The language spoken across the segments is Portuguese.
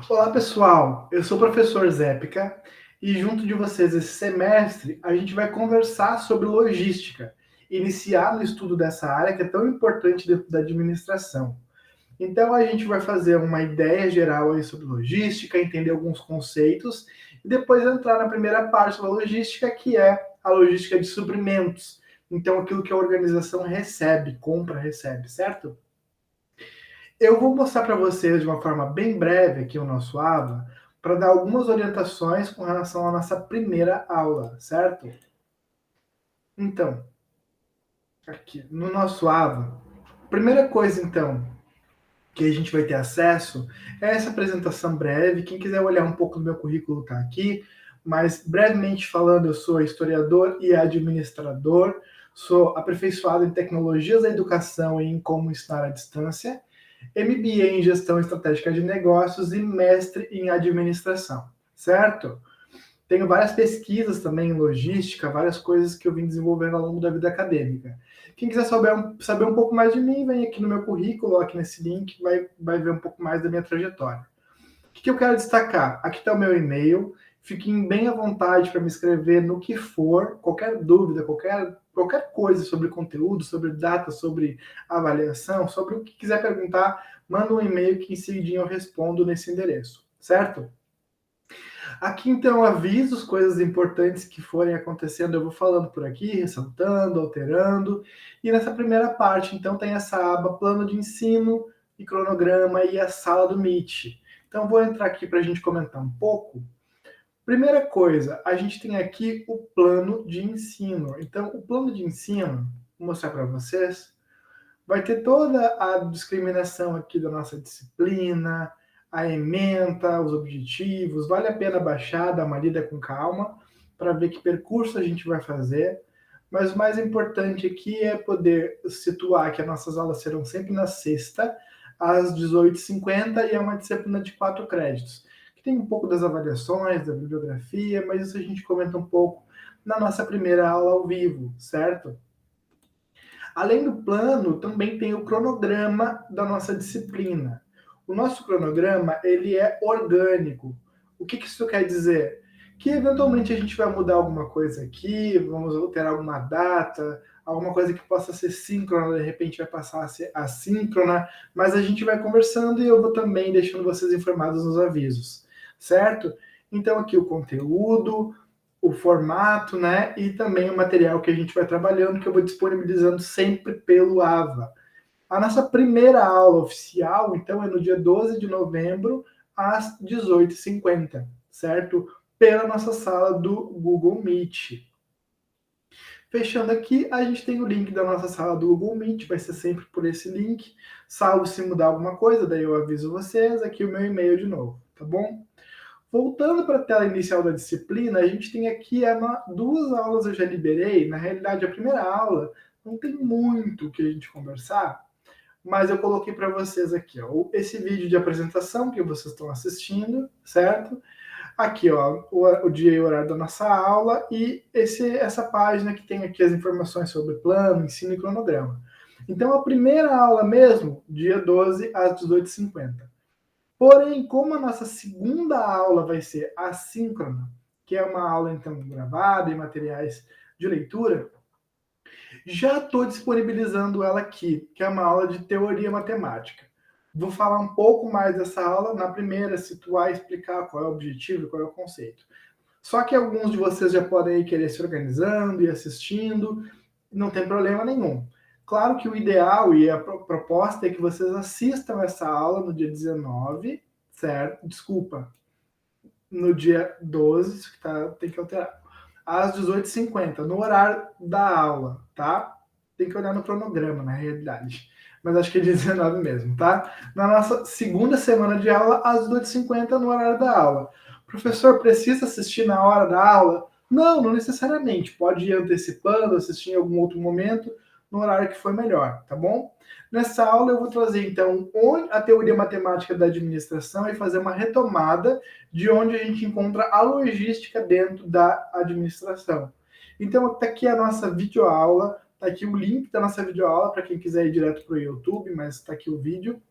Olá pessoal, eu sou o professor Zépica e junto de vocês esse semestre a gente vai conversar sobre logística, iniciar no estudo dessa área que é tão importante dentro da administração. Então a gente vai fazer uma ideia geral aí sobre logística, entender alguns conceitos e depois entrar na primeira parte da logística, que é a logística de suprimentos. Então aquilo que a organização recebe, compra, recebe, certo? Eu vou mostrar para vocês de uma forma bem breve aqui o nosso AVA, para dar algumas orientações com relação à nossa primeira aula, certo? Então, aqui no nosso AVA, primeira coisa então que a gente vai ter acesso é essa apresentação breve. Quem quiser olhar um pouco do meu currículo está aqui, mas brevemente falando, eu sou historiador e administrador, sou aperfeiçoado em tecnologias da educação e em como ensinar à distância, MBA em Gestão Estratégica de Negócios e mestre em Administração, certo? Tenho várias pesquisas também em logística, várias coisas que eu vim desenvolvendo ao longo da vida acadêmica. Quem quiser saber um pouco mais de mim, vem aqui no meu currículo, aqui nesse link, vai ver um pouco mais da minha trajetória. O que eu quero destacar? Aqui está o meu e-mail. Fiquem bem à vontade para me escrever no que for, qualquer dúvida, qualquer coisa sobre conteúdo, sobre data, sobre avaliação, sobre o que quiser perguntar, manda um e-mail que em seguidinho eu respondo nesse endereço, certo? Aqui então avisos, coisas importantes que forem acontecendo, eu vou falando por aqui, ressaltando, alterando. E nessa primeira parte, então, tem essa aba plano de ensino e cronograma e a sala do Meet. Então, vou entrar aqui para a gente comentar um pouco. Primeira coisa, a gente tem aqui o plano de ensino. Então, o plano de ensino, vou mostrar para vocês, vai ter toda a discriminação aqui da nossa disciplina, a ementa, os objetivos. Vale a pena baixar, dar uma lida com calma, para ver que percurso a gente vai fazer. Mas o mais importante aqui é poder situar que as nossas aulas serão sempre na sexta, às 18h50, e é uma disciplina de 4 créditos. Que tem um pouco das avaliações, da bibliografia, mas isso a gente comenta um pouco na nossa primeira aula ao vivo, certo? Além do plano, também tem o cronograma da nossa disciplina. O nosso cronograma, ele é orgânico. O que isso quer dizer? Que eventualmente a gente vai mudar alguma coisa aqui, vamos alterar alguma data, alguma coisa que possa ser síncrona, de repente vai passar a ser assíncrona, mas a gente vai conversando e eu vou também deixando vocês informados nos avisos, certo? Então aqui o conteúdo, o formato, né? E também o material que a gente vai trabalhando, que eu vou disponibilizando sempre pelo AVA. A nossa primeira aula oficial, então, é no dia 12 de novembro, às 18h50, certo? Pela nossa sala do Google Meet. Fechando aqui, a gente tem o link da nossa sala do Google Meet, vai ser sempre por esse link. Salvo se mudar alguma coisa, daí eu aviso vocês. Aqui o meu e-mail de novo, tá bom? Voltando para a tela inicial da disciplina, a gente tem aqui duas aulas eu já liberei. Na realidade, a primeira aula não tem muito o que a gente conversar, mas eu coloquei para vocês aqui, ó, esse vídeo de apresentação que vocês estão assistindo, certo? Aqui, ó, o dia e o horário da nossa aula e essa página que tem aqui as informações sobre plano, ensino e cronograma. Então, a primeira aula mesmo, dia 12 às 18h50. Porém, como a nossa segunda aula vai ser assíncrona, que é uma aula então gravada e materiais de leitura, já estou disponibilizando ela aqui, que é uma aula de teoria matemática. Vou falar um pouco mais dessa aula na primeira, situar, explicar qual é o objetivo e qual é o conceito. Só que alguns de vocês já podem querer se organizando e assistindo, não tem problema nenhum. Claro que o ideal e a proposta é que vocês assistam essa aula no dia 19, certo? Desculpa, no dia 12, isso que tem que alterar, às 18h50, no horário da aula, tá? Tem que olhar no cronograma, na realidade. Mas acho que é 19 mesmo, tá? Na nossa segunda semana de aula, às 18h50, no horário da aula. Professor, precisa assistir na hora da aula? Não, não necessariamente. Pode ir antecipando, assistir em algum outro momento, no horário que for melhor, tá bom? Nessa aula eu vou trazer, então, a teoria matemática da administração e fazer uma retomada de onde a gente encontra a logística dentro da administração. Então, está aqui a nossa videoaula, está aqui o link da nossa videoaula para quem quiser ir direto para o YouTube, mas está aqui o vídeo.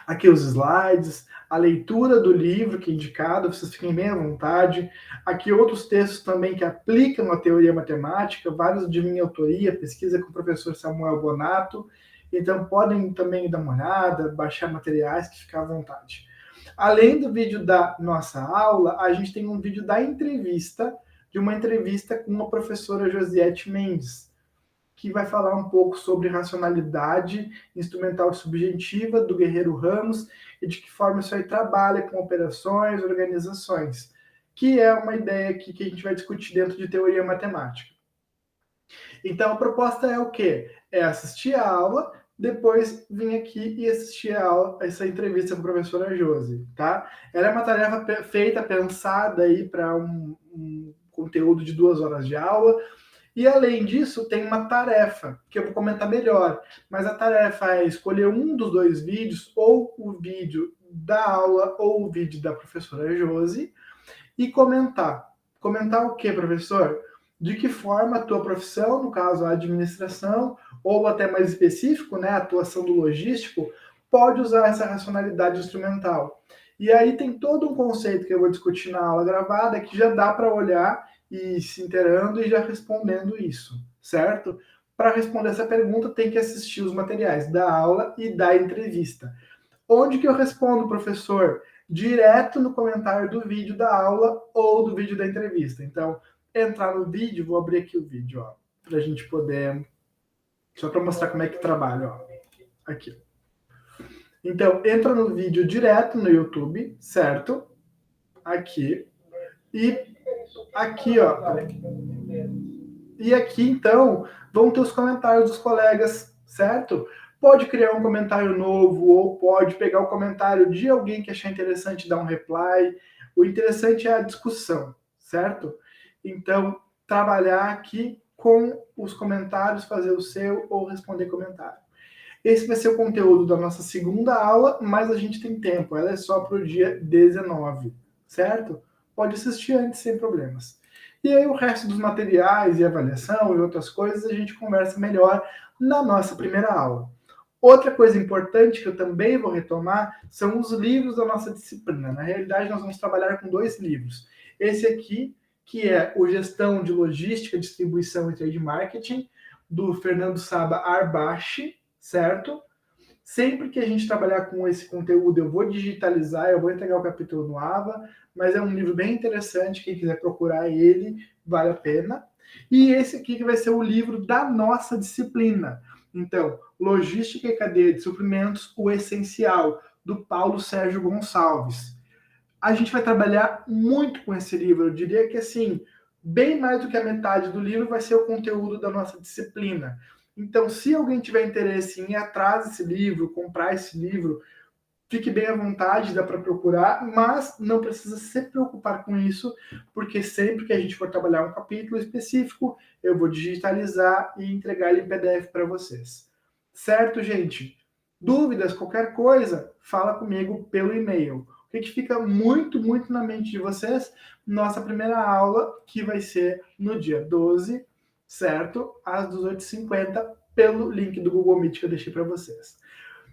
Aqui os slides, a leitura do livro que é indicado, vocês fiquem bem à vontade. Aqui outros textos também que aplicam a teoria matemática, vários de minha autoria, pesquisa com o professor Samuel Bonato. Então podem também dar uma olhada, baixar materiais, que fica à vontade. Além do vídeo da nossa aula, a gente tem um vídeo da entrevista, de uma entrevista com a professora Josiette Mendes, que vai falar um pouco sobre racionalidade instrumental subjetiva do Guerreiro Ramos e de que forma isso aí trabalha com operações, organizações, que é uma ideia aqui que a gente vai discutir dentro de teoria matemática. Então, a proposta é o quê? É assistir a aula, depois vir aqui e assistir a aula, essa entrevista com a professora Josi, tá? Ela é uma tarefa feita, pensada aí para um conteúdo de 2 horas de aula. E além disso, tem uma tarefa, que eu vou comentar melhor, mas a tarefa é escolher um dos 2 vídeos, ou o vídeo da aula, ou o vídeo da professora Josi, e comentar. Comentar o que, professor? De que forma a tua profissão, no caso a administração, ou até mais específico, né, a atuação do logístico, pode usar essa racionalidade instrumental. E aí tem todo um conceito que eu vou discutir na aula gravada, que já dá para olhar e se inteirando e já respondendo isso, certo? Para responder essa pergunta, tem que assistir os materiais da aula e da entrevista. Onde que eu respondo, professor? Direto no comentário do vídeo da aula ou do vídeo da entrevista. Então, entrar no vídeo, vou abrir aqui o vídeo, ó, para a gente poder... Só para mostrar como é que trabalha, ó. Aqui. Então, entra no vídeo direto no YouTube, certo? Aqui. E aqui, ó. E aqui, então, vão ter os comentários dos colegas, certo? Pode criar um comentário novo ou pode pegar o comentário de alguém que achar interessante e dar um reply. O interessante é a discussão, certo? Então, trabalhar aqui com os comentários, fazer o seu ou responder comentário. Esse vai ser o conteúdo da nossa segunda aula, mas a gente tem tempo, ela é só para o dia 19, certo? Pode assistir antes sem problemas. E aí o resto dos materiais e avaliação e outras coisas a gente conversa melhor na nossa primeira aula. Outra coisa importante que eu também vou retomar são os livros da nossa disciplina. Na realidade, nós vamos trabalhar com 2 livros. Esse aqui, que é o Gestão de Logística, Distribuição e Trade Marketing, do Fernando Saba Arbache, certo? Sempre que a gente trabalhar com esse conteúdo, eu vou digitalizar, eu vou entregar o capítulo no AVA, mas é um livro bem interessante, quem quiser procurar ele, vale a pena. E esse aqui que vai ser o livro da nossa disciplina. Então, Logística e Cadeia de Suprimentos, o Essencial, do Paulo Sérgio Gonçalves. A gente vai trabalhar muito com esse livro, eu diria que assim, bem mais do que a metade do livro vai ser o conteúdo da nossa disciplina. Então, se alguém tiver interesse em ir atrás desse livro, comprar esse livro, fique bem à vontade, dá para procurar, mas não precisa se preocupar com isso, porque sempre que a gente for trabalhar um capítulo específico, eu vou digitalizar e entregar ele em PDF para vocês. Certo, gente? Dúvidas, qualquer coisa, fala comigo pelo e-mail. O que fica muito, muito na mente de vocês? Nossa primeira aula, que vai ser no dia 12, certo? Às 18h50, pelo link do Google Meet que eu deixei para vocês.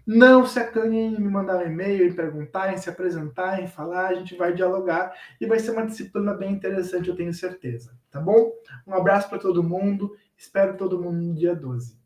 Não se acanhem em me mandar um e-mail, em perguntar, em se apresentar, em falar, a gente vai dialogar e vai ser uma disciplina bem interessante, eu tenho certeza, tá bom? Um abraço para todo mundo, espero todo mundo no dia 12.